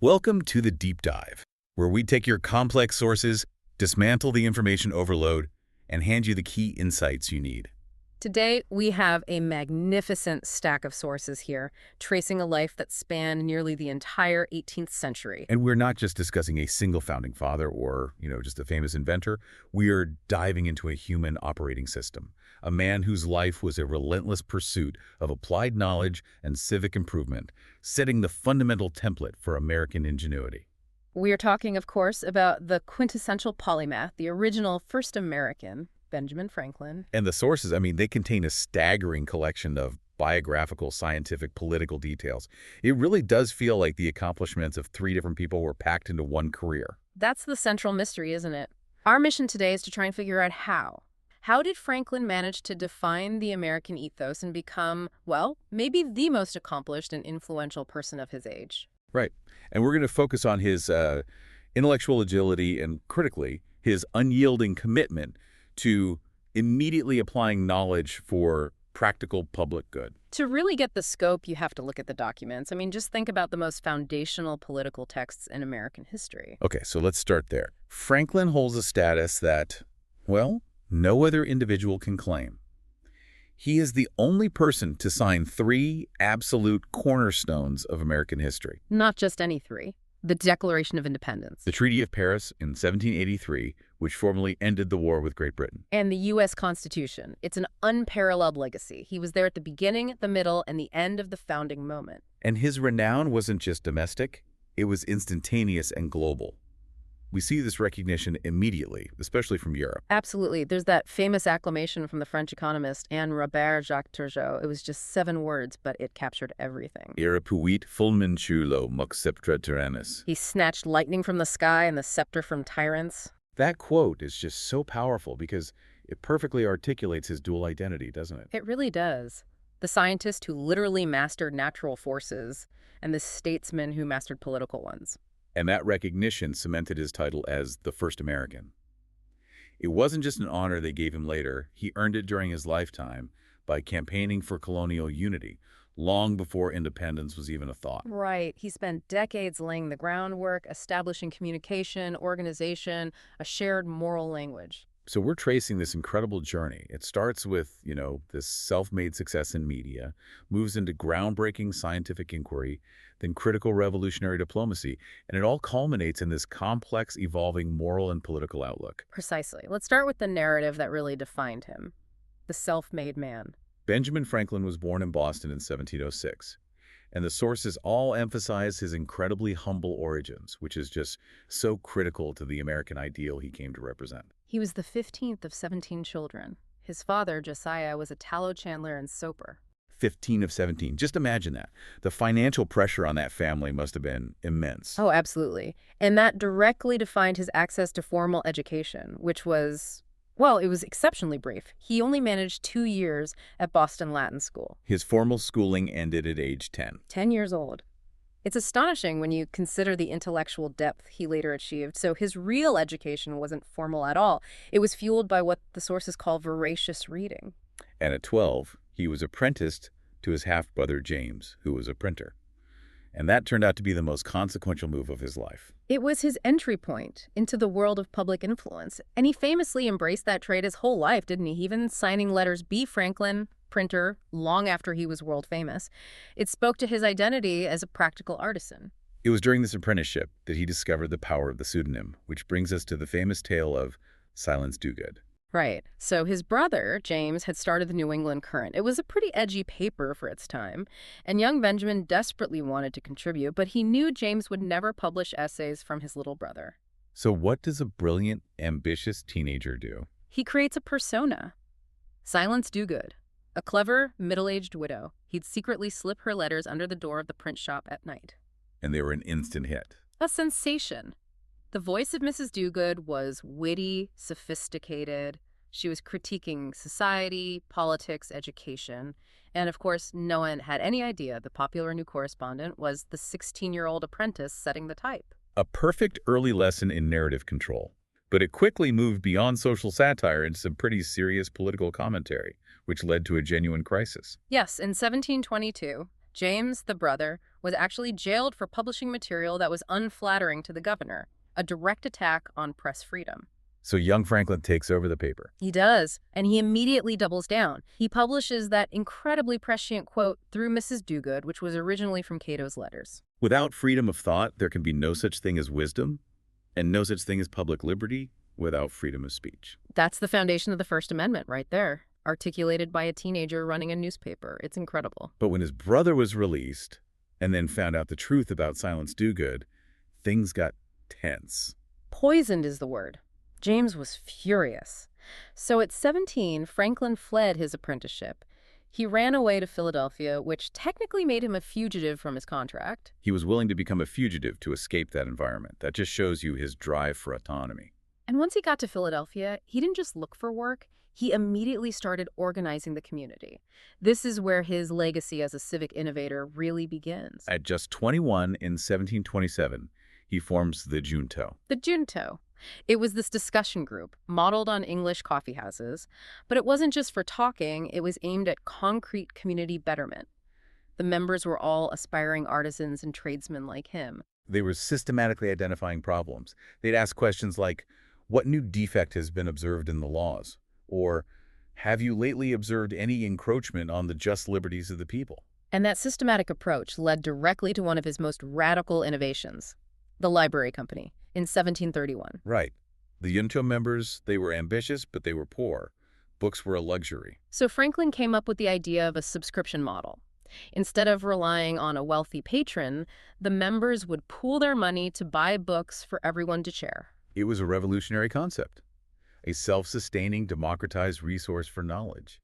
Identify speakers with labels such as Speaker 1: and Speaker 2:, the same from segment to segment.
Speaker 1: Welcome to the Deep Dive, where we take your complex sources, dismantle the information overload, and hand you the key insights you need.
Speaker 2: Today, we have a magnificent stack of sources here, tracing a life that spanned nearly the entire 18th century.
Speaker 1: And we're not just discussing a single founding father or, just a famous inventor. We are diving into a human operating system, a man whose life was a relentless pursuit of applied knowledge and civic improvement, setting the fundamental template for American ingenuity.
Speaker 2: We are talking, of course, about the quintessential polymath, the original first American, Benjamin Franklin.
Speaker 1: And the sources, they contain a staggering collection of biographical, scientific, political details. It really does feel like the accomplishments of three different people were packed into one career.
Speaker 2: That's the central mystery, isn't it? Our mission today is to try and figure out how. How did Franklin manage to define the American ethos and become, well, maybe the most accomplished and influential person of his age?
Speaker 1: Right. And we're going to focus on his intellectual agility and, critically, his unyielding commitment to immediately applying knowledge for practical public good.
Speaker 2: To really get the scope, you have to look at the documents. Just think about the most foundational political texts in American history.
Speaker 1: Okay, so let's start there. Franklin holds a status that, well, no other individual can claim. He is the only person to sign three absolute cornerstones of American history.
Speaker 2: Not just any three. The Declaration of Independence.
Speaker 1: The Treaty of Paris in 1783, which formally ended the war with Great Britain.
Speaker 2: And the U.S. Constitution. It's an unparalleled legacy. He was there at the beginning, the middle, and the end of the founding moment.
Speaker 1: And his renown wasn't just domestic, it was instantaneous and global. We see this recognition immediately, especially from Europe.
Speaker 2: Absolutely. There's that famous acclamation from the French economist Anne Robert-Jacques Turgot. It was just 7 words, but it captured everything.
Speaker 1: Ira puit fulminculo mox sceptra tyrannis.
Speaker 2: He snatched lightning from the sky and the scepter from tyrants.
Speaker 1: That quote is just so powerful because it perfectly articulates his dual identity, doesn't it?
Speaker 2: It really does. The scientist who literally mastered natural forces and the statesman who mastered political ones.
Speaker 1: And that recognition cemented his title as the first American. It wasn't just an honor they gave him later. He earned it during his lifetime by campaigning for colonial unity, long before independence was even a thought.
Speaker 2: Right. He spent decades laying the groundwork, establishing communication, organization, a shared moral language.
Speaker 1: So we're tracing this incredible journey. It starts with, this self-made success in media, moves into groundbreaking scientific inquiry, then critical revolutionary diplomacy, and it all culminates in this complex, evolving moral and political outlook.
Speaker 2: Precisely. Let's start with the narrative that really defined him. The self-made man.
Speaker 1: Benjamin Franklin was born in Boston in 1706. And the sources all emphasize his incredibly humble origins, which is just so critical to the American ideal he came to represent.
Speaker 2: He was the 15th of 17 children. His father, Josiah, was a tallow chandler and soaper.
Speaker 1: 15 of 17. Just imagine that. The financial pressure on that family must have been immense.
Speaker 2: Oh, absolutely. And that directly defined his access to formal education, which was, well, it was exceptionally brief. He only managed 2 years at Boston Latin School.
Speaker 1: His formal schooling ended at age 10.
Speaker 2: 10 years old. It's astonishing when you consider the intellectual depth he later achieved. So his real education wasn't formal at all. It was fueled by what the sources call voracious reading.
Speaker 1: And at 12, he was apprenticed to his half-brother James, who was a printer. And that turned out to be the most consequential move of his life.
Speaker 2: It was his entry point into the world of public influence. And he famously embraced that trade his whole life, didn't he? Even signing letters B. Franklin, printer, long after he was world famous. It spoke to his identity as a practical artisan.
Speaker 1: It was during this apprenticeship that he discovered the power of the pseudonym, which brings us to the famous tale of Silence Dogood.
Speaker 2: Right. So his brother, James, had started the New England Current. It was a pretty edgy paper for its time, and young Benjamin desperately wanted to contribute, but he knew James would never publish essays from his little brother.
Speaker 1: So what does a brilliant, ambitious teenager do?
Speaker 2: He creates a persona. Silence Dogood, a clever, middle-aged widow. He'd secretly slip her letters under the door of the print shop at night.
Speaker 1: And they were an instant hit.
Speaker 2: A sensation. The voice of Mrs. Dogood was witty, sophisticated. She was critiquing society, politics, education. And of course, no one had any idea the popular new correspondent was the 16-year-old apprentice setting the type.
Speaker 1: A perfect early lesson in narrative control. But it quickly moved beyond social satire into some pretty serious political commentary, which led to a genuine crisis.
Speaker 2: Yes, in 1722, James, the brother, was actually jailed for publishing material that was unflattering to the governor, a direct attack on press freedom.
Speaker 1: So young Franklin takes over the paper.
Speaker 2: He does, and he immediately doubles down. He publishes that incredibly prescient quote, "Through Mrs. Dogood," which was originally from Cato's letters.
Speaker 1: Without freedom of thought, there can be no such thing as wisdom, and no such thing as public liberty without freedom of speech.
Speaker 2: That's the foundation of the First Amendment right there, articulated by a teenager running a newspaper. It's incredible.
Speaker 1: But when his brother was released, and then found out the truth about Silence Dogood, things got tense.
Speaker 2: Poisoned is the word. James was furious. So at 17, Franklin fled his apprenticeship. He ran away to Philadelphia, which technically made him a fugitive from his contract.
Speaker 1: He was willing to become a fugitive to escape that environment. That just shows you his drive for autonomy.
Speaker 2: And once he got to Philadelphia, he didn't just look for work. He immediately started organizing the community. This is where his legacy as a civic innovator really begins.
Speaker 1: At just 21 in 1727, he forms the Junto.
Speaker 2: The Junto. It was this discussion group, modeled on English coffeehouses, but it wasn't just for talking, it was aimed at concrete community betterment. The members were all aspiring artisans and tradesmen like him.
Speaker 1: They were systematically identifying problems. They'd ask questions like, what new defect has been observed in the laws? Or, have you lately observed any encroachment on the just liberties of the people?
Speaker 2: And that systematic approach led directly to one of his most radical innovations, the Library Company, in 1731.
Speaker 1: Right. The Junto members, they were ambitious, but they were poor. Books were a luxury.
Speaker 2: So Franklin came up with the idea of a subscription model. Instead of relying on a wealthy patron, the members would pool their money to buy books for everyone to share.
Speaker 1: It was a revolutionary concept, a self-sustaining, democratized resource for knowledge.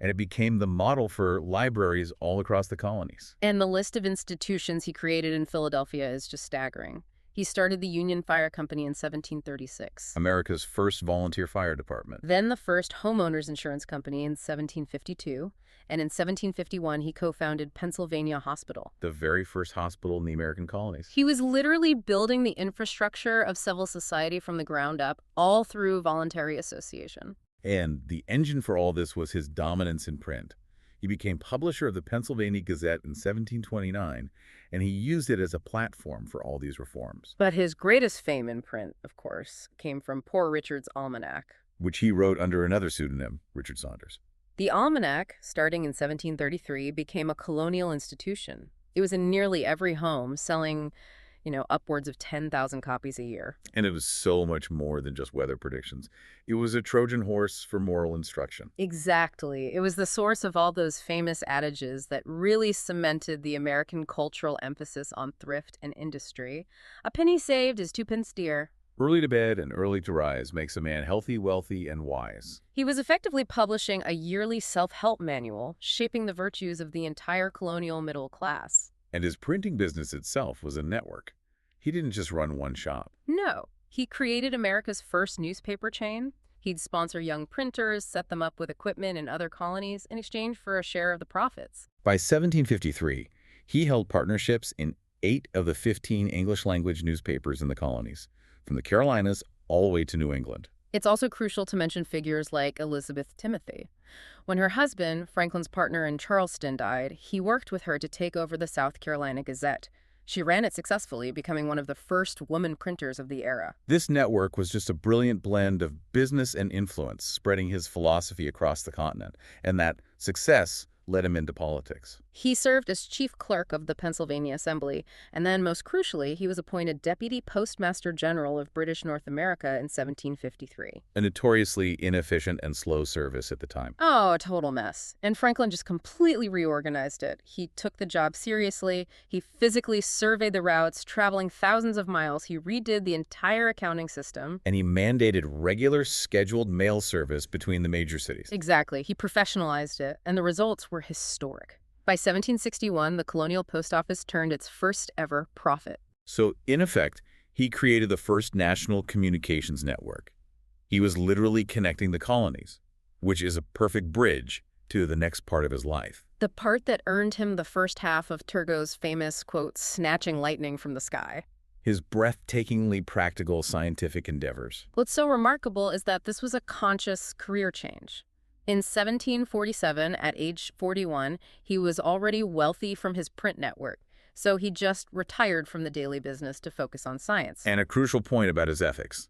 Speaker 1: And it became the model for libraries all across the colonies.
Speaker 2: And the list of institutions he created in Philadelphia is just staggering. He started the Union Fire Company in 1736.
Speaker 1: America's first volunteer fire department.
Speaker 2: Then the first homeowners insurance company in 1752. And in 1751, he co-founded Pennsylvania Hospital.
Speaker 1: The very first hospital in the American colonies.
Speaker 2: He was literally building the infrastructure of civil society from the ground up, all through voluntary association.
Speaker 1: And the engine for all this was his dominance in print. He became publisher of the Pennsylvania Gazette in 1729, and he used it as a platform for all these reforms.
Speaker 2: But his greatest fame in print, of course, came from Poor Richard's Almanac,
Speaker 1: which he wrote under another pseudonym, Richard Saunders.
Speaker 2: The Almanac, starting in 1733, became a colonial institution. It was in nearly every home, selling, upwards of 10,000 copies a year.
Speaker 1: And it was so much more than just weather predictions. It was a Trojan horse for moral instruction.
Speaker 2: Exactly. It was the source of all those famous adages that really cemented the American cultural emphasis on thrift and industry. A penny saved is two pence dear.
Speaker 1: Early to bed and early to rise makes a man healthy, wealthy, and wise.
Speaker 2: He was effectively publishing a yearly self-help manual, shaping the virtues of the entire colonial middle class.
Speaker 1: And his printing business itself was a network. He didn't just run one shop.
Speaker 2: No. He created America's first newspaper chain. He'd sponsor young printers, set them up with equipment in other colonies in exchange for a share of the profits.
Speaker 1: By 1753, he held partnerships in 8 of the 15 English-language newspapers in the colonies, from the Carolinas all the way to New England.
Speaker 2: It's also crucial to mention figures like Elizabeth Timothy. When her husband, Franklin's partner in Charleston, died, he worked with her to take over the South Carolina Gazette. She ran it successfully, becoming one of the first woman printers of the era.
Speaker 1: This network was just a brilliant blend of business and influence, spreading his philosophy across the continent, and that success led him into politics.
Speaker 2: He served as chief clerk of the Pennsylvania Assembly, and then, most crucially, he was appointed Deputy Postmaster General of British North America in 1753.
Speaker 1: A notoriously inefficient and slow service at the time.
Speaker 2: Oh, a total mess. And Franklin just completely reorganized it. He took the job seriously. He physically surveyed the routes, traveling thousands of miles. He redid the entire accounting system.
Speaker 1: And he mandated regular, scheduled mail service between the major cities.
Speaker 2: Exactly. He professionalized it, and the results were historic. By 1761, the Colonial Post Office turned its first ever profit.
Speaker 1: So, in effect, he created the first national communications network. He was literally connecting the colonies, which is a perfect bridge to the next part of his life.
Speaker 2: The part that earned him the first half of Turgot's famous, quote, snatching lightning from the sky.
Speaker 1: His breathtakingly practical scientific endeavors.
Speaker 2: What's so remarkable is that this was a conscious career change. In 1747, at age 41, he was already wealthy from his print network, so he just retired from the daily business to focus on science.
Speaker 1: And a crucial point about his ethics.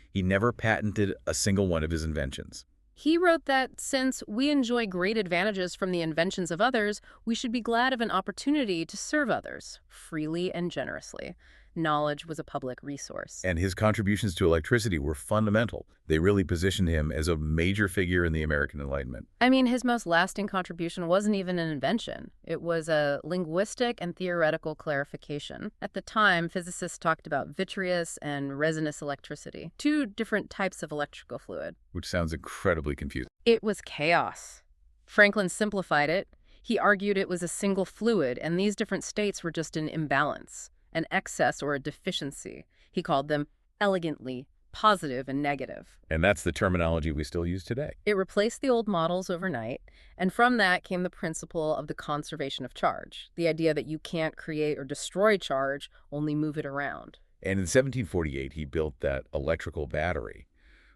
Speaker 1: He never patented a single one of his inventions.
Speaker 2: He wrote that since we enjoy great advantages from the inventions of others, we should be glad of an opportunity to serve others, freely and generously. Knowledge was a public resource.
Speaker 1: And his contributions to electricity were fundamental. They really positioned him as a major figure in the American Enlightenment.
Speaker 2: I mean, his most lasting contribution wasn't even an invention. It was a linguistic and theoretical clarification. At the time, physicists talked about vitreous and resinous electricity, two different types of electrical fluid.
Speaker 1: Which sounds incredibly confusing.
Speaker 2: It was chaos. Franklin simplified it. He argued it was a single fluid, and these different states were just an imbalance, an excess or a deficiency. He called them elegantly positive and negative.
Speaker 1: And that's the terminology we still use today.
Speaker 2: It replaced the old models overnight, and from that came the principle of the conservation of charge, the idea that you can't create or destroy charge, only move it around.
Speaker 1: And in 1748, he built that electrical battery,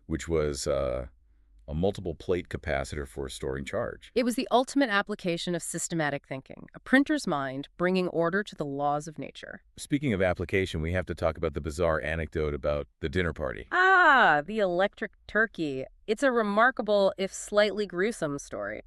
Speaker 1: which was a multiple plate capacitor for storing charge.
Speaker 2: It was the ultimate application of systematic thinking, a printer's mind bringing order to the laws of nature.
Speaker 1: Speaking of application, we have to talk about the bizarre anecdote about the dinner party.
Speaker 2: The electric turkey. It's a remarkable, if slightly gruesome, story.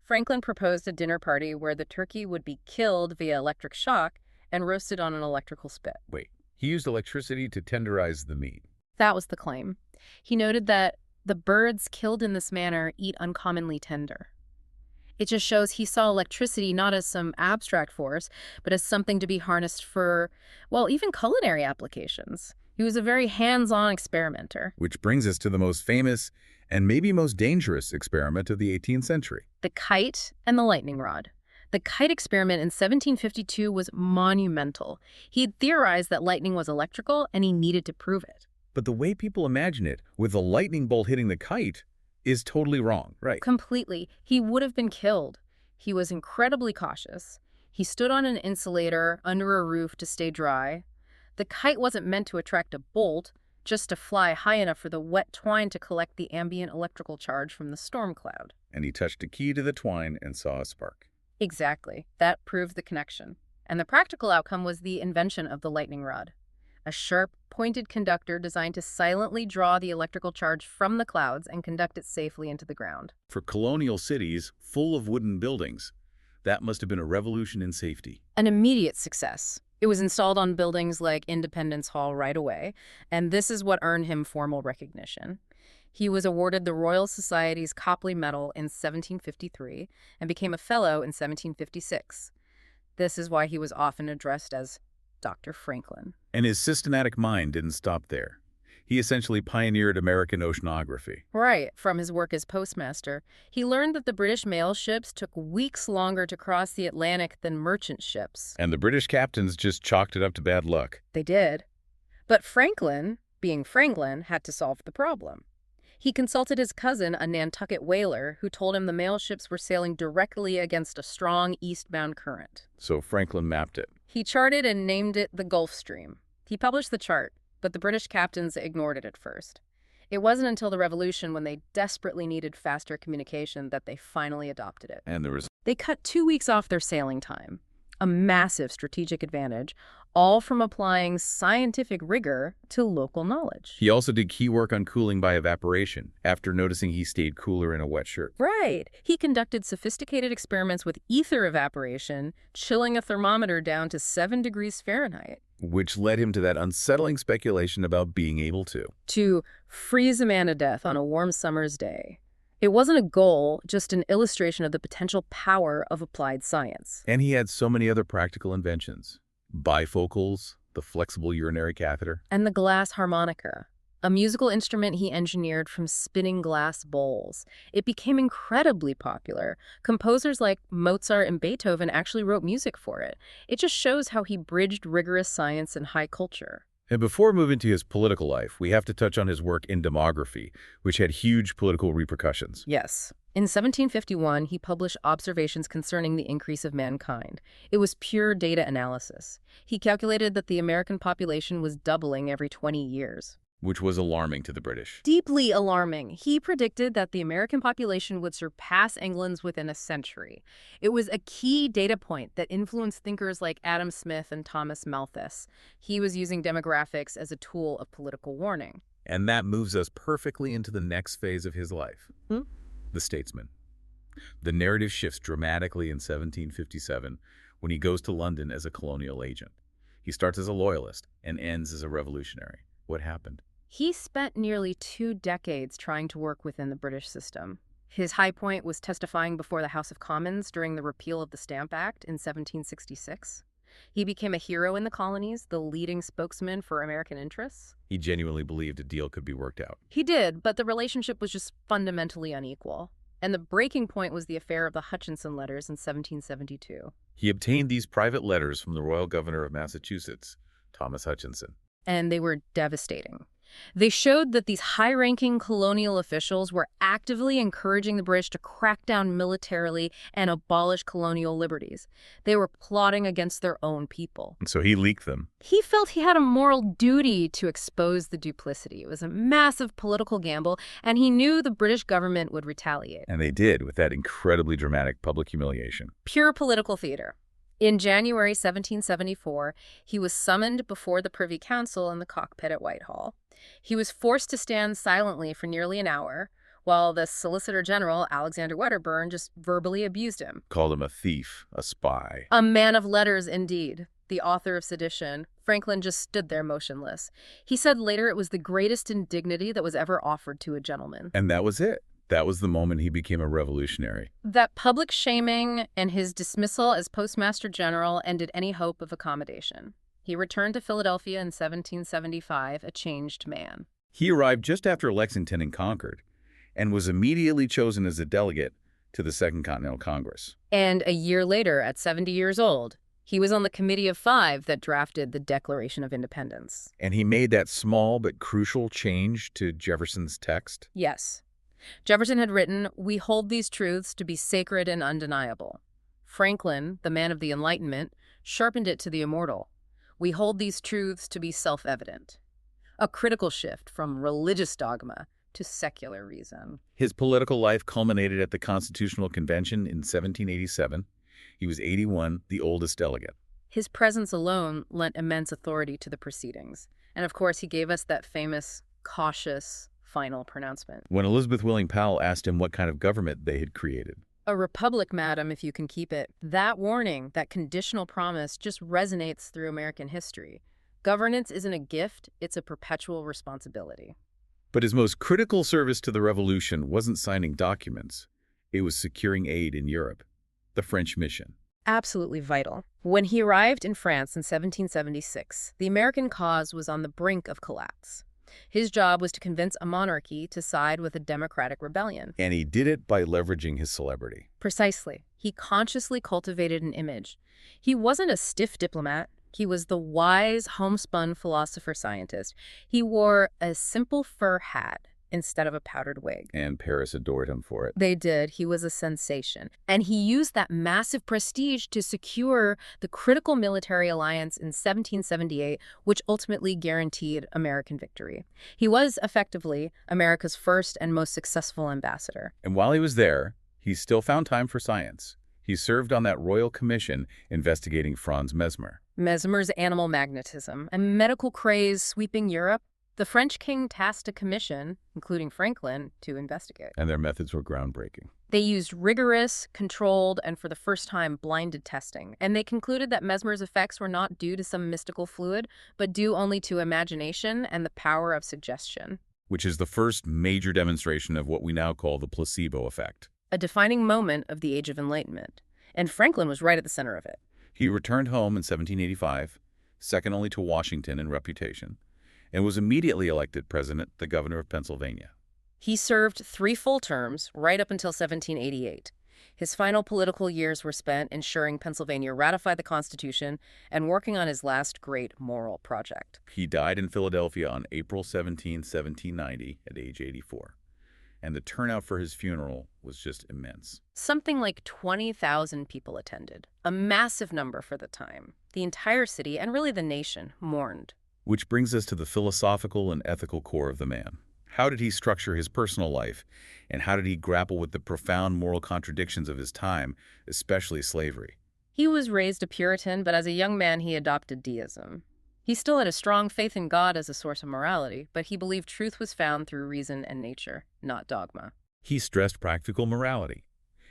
Speaker 2: Franklin proposed a dinner party where the turkey would be killed via electric shock and roasted on an electrical spit.
Speaker 1: Wait, he used electricity to tenderize the meat.
Speaker 2: That was the claim. He noted that the birds killed in this manner eat uncommonly tender. It just shows he saw electricity not as some abstract force, but as something to be harnessed for, well, even culinary applications. He was a very hands-on experimenter.
Speaker 1: Which brings us to the most famous and maybe most dangerous experiment of the 18th century.
Speaker 2: The kite and the lightning rod. The kite experiment in 1752 was monumental. He had theorized that lightning was electrical, and he needed to prove it.
Speaker 1: But the way people imagine it, with a lightning bolt hitting the kite, is totally wrong, right?
Speaker 2: Completely. He would have been killed. He was incredibly cautious. He stood on an insulator under a roof to stay dry. The kite wasn't meant to attract a bolt, just to fly high enough for the wet twine to collect the ambient electrical charge from the storm cloud.
Speaker 1: And he touched a key to the twine and saw a spark.
Speaker 2: Exactly. That proved the connection. And the practical outcome was the invention of the lightning rod. A sharp, pointed conductor designed to silently draw the electrical charge from the clouds and conduct it safely into the ground.
Speaker 1: For colonial cities full of wooden buildings, that must have been a revolution in safety.
Speaker 2: An immediate success. It was installed on buildings like Independence Hall right away, and this is what earned him formal recognition. He was awarded the Royal Society's Copley Medal in 1753 and became a fellow in 1756. This is why he was often addressed as Dr. Franklin.
Speaker 1: And his systematic mind didn't stop there. He essentially pioneered American oceanography.
Speaker 2: Right. From his work as postmaster, he learned that the British mail ships took weeks longer to cross the Atlantic than merchant ships.
Speaker 1: And the British captains just chalked it up to bad luck.
Speaker 2: They did. But Franklin, being Franklin, had to solve the problem. He consulted his cousin, a Nantucket whaler, who told him the mail ships were sailing directly against a strong eastbound current.
Speaker 1: So Franklin mapped it.
Speaker 2: He charted and named it the Gulf Stream. He published the chart, but the British captains ignored it at first. It wasn't until the Revolution, when they desperately needed faster communication, that they finally adopted it.
Speaker 1: And the result?
Speaker 2: They cut 2 weeks off their sailing time, a massive strategic advantage, all from applying scientific rigor to local knowledge.
Speaker 1: He also did key work on cooling by evaporation, after noticing he stayed cooler in a wet shirt.
Speaker 2: Right. He conducted sophisticated experiments with ether evaporation, chilling a thermometer down to 7 degrees Fahrenheit.
Speaker 1: Which led him to that unsettling speculation about being able
Speaker 2: to freeze a man to death on a warm summer's day. It wasn't a goal, just an illustration of the potential power of applied science.
Speaker 1: And he had so many other practical inventions. Bifocals, the flexible urinary catheter.
Speaker 2: And the glass harmonica, a musical instrument he engineered from spinning glass bowls. It became incredibly popular. Composers like Mozart and Beethoven actually wrote music for it. It just shows how he bridged rigorous science and high culture.
Speaker 1: And before moving to his political life, we have to touch on his work in demography, which had huge political repercussions.
Speaker 2: Yes. In 1751, he published observations concerning the increase of mankind. It was pure data analysis. He calculated that the American population was doubling every 20 years.
Speaker 1: which was alarming to the British.
Speaker 2: Deeply alarming. He predicted that the American population would surpass England's within a century. It was a key data point that influenced thinkers like Adam Smith and Thomas Malthus. He was using demographics as a tool of political warning.
Speaker 1: And that moves us perfectly into the next phase of his life,
Speaker 2: Hmm?
Speaker 1: the statesman. The narrative shifts dramatically in 1757 when he goes to London as a colonial agent. He starts as a loyalist and ends as a revolutionary. What happened?
Speaker 2: He spent nearly 2 decades trying to work within the British system. His high point was testifying before the House of Commons during the repeal of the Stamp Act in 1766. He became a hero in the colonies, the leading spokesman for American interests.
Speaker 1: He genuinely believed a deal could be worked out.
Speaker 2: He did, but the relationship was just fundamentally unequal. And the breaking point was the affair of the Hutchinson letters in 1772.
Speaker 1: He obtained these private letters from the royal governor of Massachusetts, Thomas Hutchinson.
Speaker 2: And they were devastating. They showed that these high-ranking colonial officials were actively encouraging the British to crack down militarily and abolish colonial liberties. They were plotting against their own people.
Speaker 1: And so he leaked them.
Speaker 2: He felt he had a moral duty to expose the duplicity. It was a massive political gamble, and he knew the British government would retaliate.
Speaker 1: And they did, with that incredibly dramatic public humiliation.
Speaker 2: Pure political theater. In January 1774, he was summoned before the Privy Council in the cockpit at Whitehall. He was forced to stand silently for nearly an hour, while the Solicitor General, Alexander Wedderburn, just verbally abused him.
Speaker 1: Called him a thief, a spy.
Speaker 2: A man of letters, indeed. The author of sedition. Franklin just stood there motionless. He said later it was the greatest indignity that was ever offered to a gentleman.
Speaker 1: And that was it. That was the moment he became a revolutionary.
Speaker 2: That public shaming and his dismissal as Postmaster General ended any hope of accommodation. He returned to Philadelphia in 1775, a changed man.
Speaker 1: He arrived just after Lexington and Concord, and was immediately chosen as a delegate to the Second Continental Congress.
Speaker 2: And a year later, at 70 years old, he was on the Committee of Five that drafted the Declaration of Independence.
Speaker 1: And he made that small but crucial change to Jefferson's text.
Speaker 2: Yes. Jefferson had written, "We hold these truths to be sacred and undeniable." Franklin, the man of the Enlightenment, sharpened it to the immortal. "We hold these truths to be self-evident." A critical shift from religious dogma to secular reason.
Speaker 1: His political life culminated at the Constitutional Convention in 1787. He was 81, the oldest delegate.
Speaker 2: His presence alone lent immense authority to the proceedings. And of course, he gave us that famous, cautious, final pronouncement.
Speaker 1: When Elizabeth Willing Powell asked him what kind of government they had created.
Speaker 2: "A republic, madam, if you can keep it." That warning, that conditional promise, just resonates through American history. Governance isn't a gift, it's a perpetual responsibility.
Speaker 1: But his most critical service to the revolution wasn't signing documents. It was securing aid in Europe. The French mission.
Speaker 2: Absolutely vital. When he arrived in France in 1776, the American cause was on the brink of collapse. His job was to convince a monarchy to side with a democratic rebellion.
Speaker 1: And he did it by leveraging his celebrity.
Speaker 2: Precisely. He consciously cultivated an image. He wasn't a stiff diplomat. He was the wise, homespun philosopher-scientist. He wore a simple fur hat instead of a powdered wig.
Speaker 1: And Paris adored him for it.
Speaker 2: They did. He was a sensation. And he used that massive prestige to secure the critical military alliance in 1778, which ultimately guaranteed American victory. He was effectively America's first and most successful ambassador.
Speaker 1: And while he was there, he still found time for science. He served on that royal commission investigating Franz Mesmer.
Speaker 2: Mesmer's animal magnetism, a medical craze sweeping Europe. The French king tasked a commission, including Franklin, to investigate.
Speaker 1: And their methods were groundbreaking.
Speaker 2: They used rigorous, controlled, and for the first time, blinded testing. And they concluded that Mesmer's effects were not due to some mystical fluid, but due only to imagination and the power of suggestion.
Speaker 1: Which is the first major demonstration of what we now call the placebo effect.
Speaker 2: A defining moment of the Age of Enlightenment. And Franklin was right at the center of it.
Speaker 1: He returned home in 1785, second only to Washington in reputation, and was immediately elected president, the governor of Pennsylvania.
Speaker 2: He served 3 full terms, right up until 1788. His final political years were spent ensuring Pennsylvania ratified the Constitution and working on his last great moral project.
Speaker 1: He died in Philadelphia on April 17, 1790, at age 84. And the turnout for his funeral was just immense.
Speaker 2: Something like 20,000 people attended, a massive number for the time. The entire city, and really the nation, mourned.
Speaker 1: Which brings us to the philosophical and ethical core of the man. How did he structure his personal life, and how did he grapple with the profound moral contradictions of his time, especially slavery?
Speaker 2: He was raised a Puritan, but as a young man he adopted deism. He still had a strong faith in God as a source of morality, but he believed truth was found through reason and nature, not dogma.
Speaker 1: He stressed practical morality.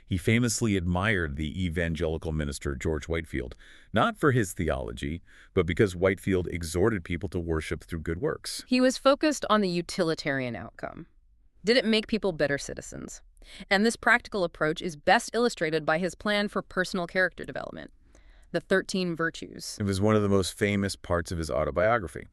Speaker 1: He famously admired the evangelical minister George Whitefield, not for his theology, but because Whitefield exhorted people to worship through good works.
Speaker 2: He was focused on the utilitarian outcome. Did it make people better citizens? And this practical approach is best illustrated by his plan for personal character development, the 13 virtues.
Speaker 1: It was one of the most famous parts of his autobiography.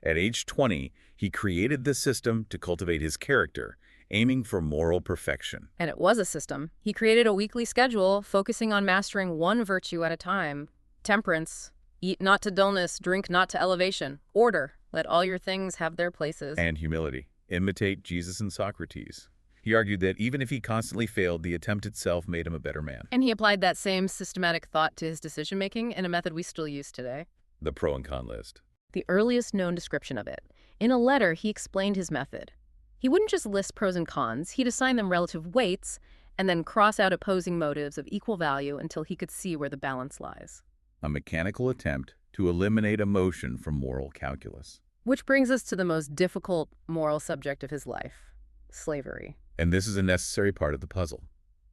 Speaker 1: At age 20, he created this system to cultivate his character, aiming for moral perfection.
Speaker 2: And it was a system. He created a weekly schedule focusing on mastering one virtue at a time. Temperance, eat not to dullness, drink not to elevation. Order, let all your things have their places.
Speaker 1: And humility. Imitate Jesus and Socrates. He argued that even if he constantly failed, the attempt itself made him a better man.
Speaker 2: And he applied that same systematic thought to his decision-making in a method we still use today.
Speaker 1: The pro and con list.
Speaker 2: The earliest known description of it. In a letter, he explained his method. He wouldn't just list pros and cons, he'd assign them relative weights and then cross out opposing motives of equal value until he could see where the balance lies.
Speaker 1: A mechanical attempt to eliminate emotion from moral calculus.
Speaker 2: Which brings us to the most difficult moral subject of his life, slavery.
Speaker 1: And this is a necessary part of the puzzle.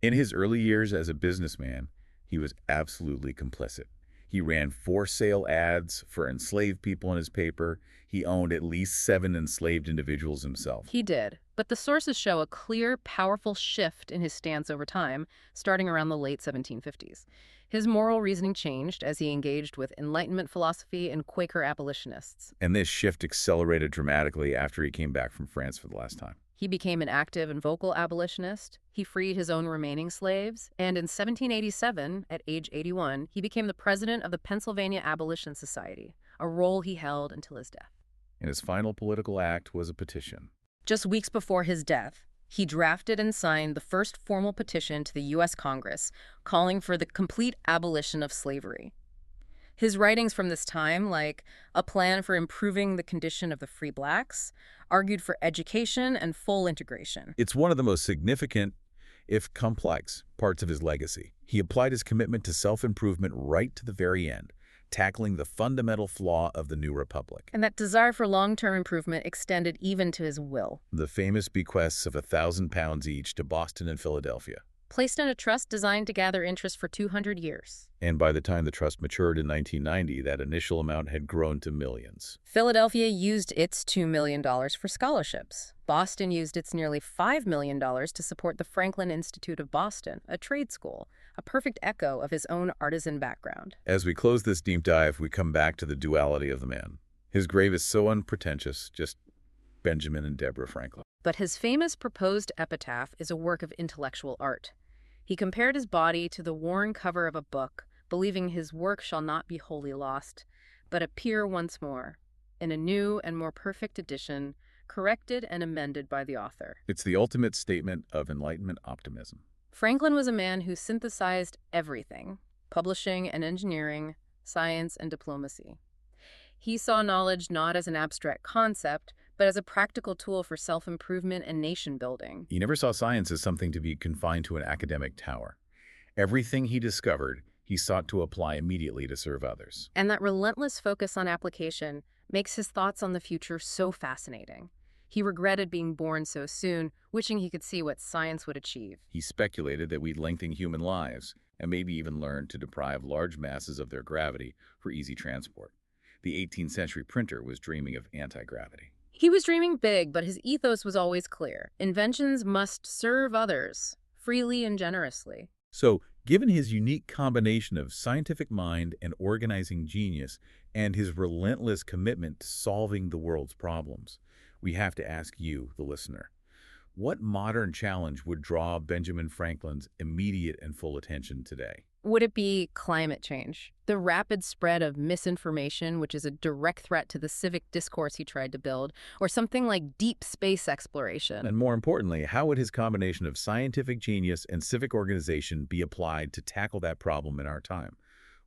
Speaker 1: In his early years as a businessman, he was absolutely complicit. He ran for-sale ads for enslaved people in his paper. He owned at least 7 enslaved individuals himself.
Speaker 2: He did, but the sources show a clear, powerful shift in his stance over time, starting around the late 1750s. His moral reasoning changed as he engaged with Enlightenment philosophy and Quaker abolitionists.
Speaker 1: And this shift accelerated dramatically after he came back from France for the last time.
Speaker 2: He became an active and vocal abolitionist. He freed his own remaining slaves. And in 1787, at age 81, he became the president of the Pennsylvania Abolition Society, a role he held until his death.
Speaker 1: And his final political act was a petition.
Speaker 2: Just weeks before his death, he drafted and signed the first formal petition to the U.S. Congress calling for the complete abolition of slavery. His writings from this time, like A Plan for Improving the Condition of the Free Blacks, argued for education and full integration.
Speaker 1: It's one of the most significant, if complex, parts of his legacy. He applied his commitment to self-improvement right to the very end, tackling the fundamental flaw of the new republic.
Speaker 2: And that desire for long-term improvement extended even to his will.
Speaker 1: The famous bequests of £1,000 each to Boston and Philadelphia.
Speaker 2: Placed in a trust designed to gather interest for 200 years.
Speaker 1: And by the time the trust matured in 1990, that initial amount had grown to millions.
Speaker 2: Philadelphia used its $2 million for scholarships. Boston used its nearly $5 million to support the Franklin Institute of Boston, a trade school, a perfect echo of his own artisan background.
Speaker 1: As we close this deep dive, we come back to the duality of the man. His grave is so unpretentious, just Benjamin and Deborah Franklin.
Speaker 2: But his famous proposed epitaph is a work of intellectual art. He compared his body to the worn cover of a book, believing his work shall not be wholly lost, but appear once more, in a new and more perfect edition, corrected and amended by the author.
Speaker 1: It's the ultimate statement of Enlightenment optimism.
Speaker 2: Franklin was a man who synthesized everything, publishing and engineering, science and diplomacy. He saw knowledge not as an abstract concept, but as a practical tool for self-improvement and nation-building.
Speaker 1: He never saw science as something to be confined to an academic tower. Everything he discovered, he sought to apply immediately to serve others.
Speaker 2: And that relentless focus on application makes his thoughts on the future so fascinating. He regretted being born so soon, wishing he could see what science would achieve.
Speaker 1: He speculated that we'd lengthen human lives, and maybe even learn to deprive large masses of their gravity for easy transport. The 18th century printer was dreaming of anti-gravity.
Speaker 2: He was dreaming big, but his ethos was always clear. Inventions must serve others, freely and generously.
Speaker 1: So, given his unique combination of scientific mind and organizing genius, and his relentless commitment to solving the world's problems, we have to ask you, the listener, what modern challenge would draw Benjamin Franklin's immediate and full attention today?
Speaker 2: Would it be climate change? The rapid spread of misinformation, which is a direct threat to the civic discourse he tried to build, or something like deep space exploration?
Speaker 1: And more importantly, how would his combination of scientific genius and civic organization be applied to tackle that problem in our time?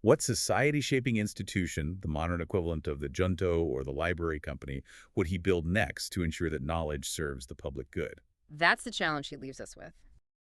Speaker 1: What society-shaping institution, the modern equivalent of the junto or the library company, would he build next to ensure that knowledge serves the public good?
Speaker 2: That's the challenge he leaves us with.